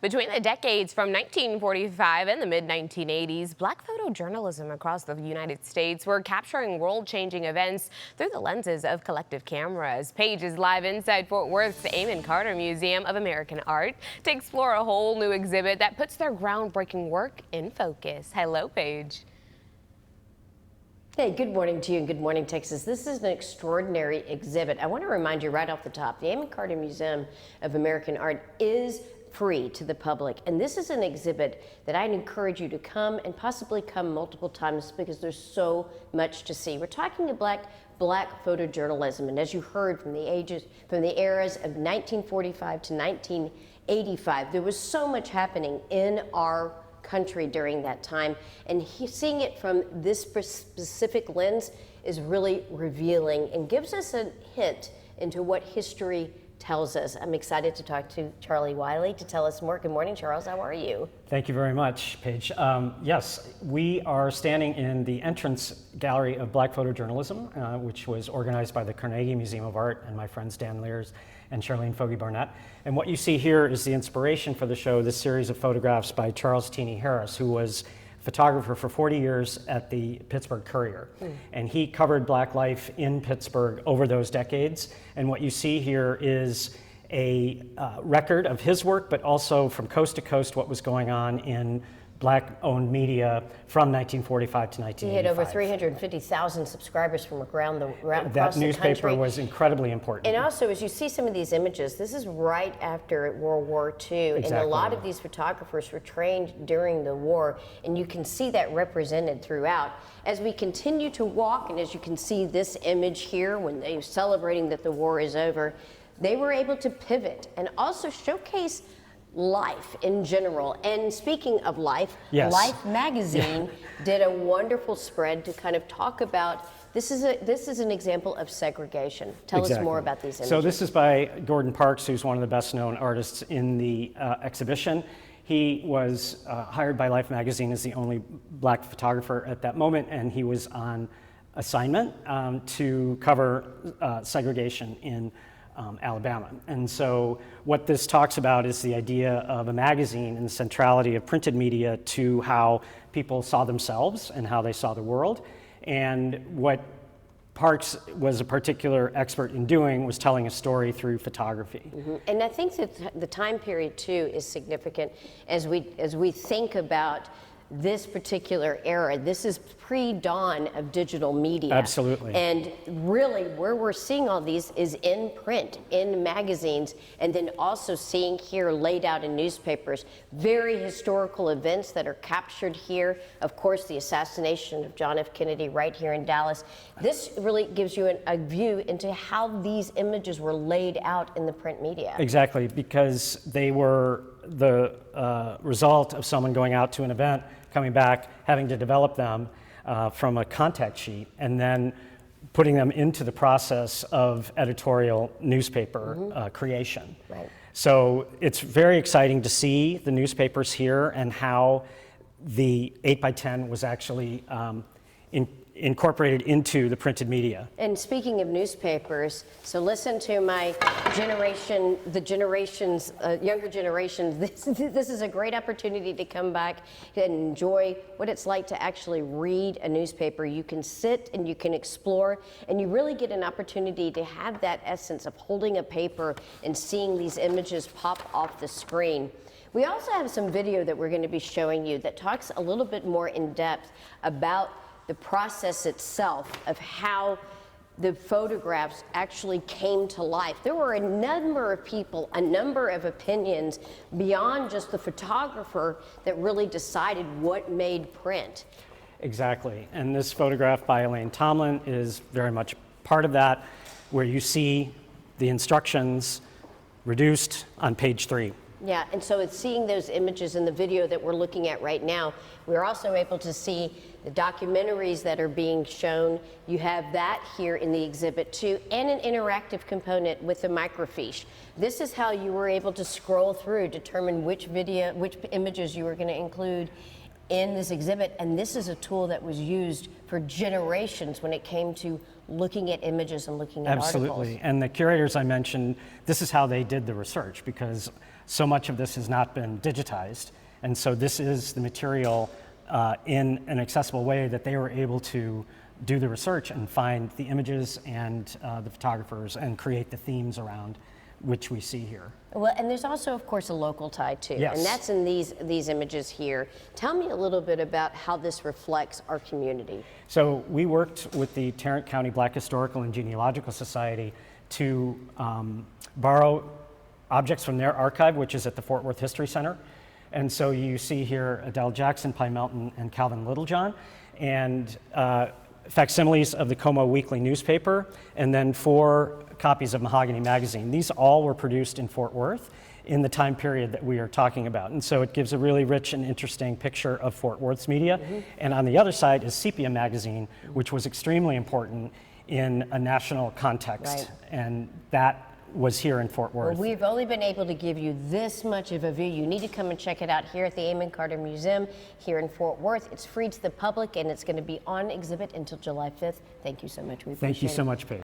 Between the decades from 1945 and the mid-1980s, Black photojournalism across the United States were capturing world-changing events through the lenses of collective cameras. Paige is live inside Fort Worth's Amon Museum of American Art to explore a whole new exhibit that puts their groundbreaking work in focus. Hello, Paige. Hey, good morning to you and good morning, Texas. This is an extraordinary exhibit. I want to remind you right off the top, the Amon Museum of American Art is free to the public. And this is an exhibit that I'd encourage you to come and possibly come multiple times because there's so much to see. We're talking about Black photojournalism. And as you heard from the eras of 1945 to 1985, there was so much happening in our country during that time, and seeing it from this specific lens is really revealing and gives us a hint into what history tells us. I'm excited to talk to Charlie Wiley to tell us more. Good morning, Charles. How are you? Thank you very much, Paige. Yes, we are standing in the entrance gallery of Black Photojournalism, which was organized by the Carnegie Museum of Art and my friends Dan Lears and Charlene Fogy Barnett. And what you see here is the inspiration for the show, this series of photographs by Charles Teeny Harris, who was photographer for 40 years at the Pittsburgh Courier. And he covered Black life in Pittsburgh over those decades. And what you see here is a record of his work, but also from coast to coast what was going on in Black-owned media from 1945 to 1985. He had over 350,000 subscribers from across the country. That newspaper was incredibly important. And also, as you see some of these images, this is right after World War II, exactly. And a lot of these photographers were trained during the war, and you can see that represented throughout. As we continue to walk, and as you can see this image here, when they're celebrating that the war is over, they were able to pivot and also showcase life in general. And speaking of life, yes. Life magazine did a wonderful spread to kind of talk about this is an example of segregation. Tell us more about these images. So this is by Gordon Parks, who's one of the best known artists in the exhibition. He was hired by Life magazine as the only Black photographer at that moment, and he was on assignment to cover segregation in Alabama. And so what this talks about is the idea of a magazine and the centrality of printed media to how people saw themselves and how they saw the world. And what Parks was a particular expert in doing was telling a story through photography. And I think that the time period too is significant as we think about this particular era. This is pre-dawn of digital media. Absolutely. And really where we're seeing all these is in print, in magazines, and then also seeing here laid out in newspapers, very historical events that are captured here. Of course, the assassination of John F. Kennedy right here in Dallas. This really gives you a view into how these images were laid out in the print media. Exactly, because they were the result of someone going out to an event, coming back, having to develop them from a contact sheet, and then putting them into the process of editorial newspaper creation. Right. So it's very exciting to see the newspapers here and how the 8x10 was actually incorporated into the printed media. And speaking of newspapers, so listen to my generation, younger generations. This is a great opportunity to come back and enjoy what it's like to actually read a newspaper. You can sit and you can explore, and you really get an opportunity to have that essence of holding a paper and seeing these images pop off the screen. We also have some video that we're going to be showing you that talks a little bit more in depth about the process itself of how the photographs actually came to life. There were a number of people, a number of opinions beyond just the photographer that really decided what made print. Exactly, and this photograph by Elaine Tomlin is very much part of that, where you see the instructions reduced on page 3. Yeah, and so it's seeing those images in the video that we're looking at right now. We're also able to see the documentaries that are being shown. You have that here in the exhibit too, and an interactive component with the microfiche. This is how you were able to scroll through, determine which images you were going to include in this exhibit, and this is a tool that was used for generations when it came to looking at images and looking at Absolutely. articles. And the curators I mentioned, this is how they did the research, because so much of this has not been digitized. And so this is the material in an accessible way that they were able to do the research and find the images and the photographers and create the themes around which we see here. Well, and there's also, of course, a local tie too, Yes. and that's in these images here. Tell me a little bit about how this reflects our community. So we worked with the Tarrant County Black Historical and Genealogical Society to borrow objects from their archive, which is at the Fort Worth History Center. And so you see here Adele Jackson, Pye Melton, and Calvin Littlejohn, and facsimiles of the Como Weekly newspaper, and then 4 copies of Mahogany Magazine. These all were produced in Fort Worth in the time period that we are talking about. And so it gives a really rich and interesting picture of Fort Worth's media. And on the other side is Sepia Magazine, which was extremely important in a national context. Right. And that was here in Fort Worth. Well, we've only been able to give you this much of a view. You need to come and check it out here at the Amon Carter Museum here in Fort Worth. It's free to the public, and it's going to be on exhibit until July 5th. Thank you so much. We appreciate it. Thank you so much, Paige.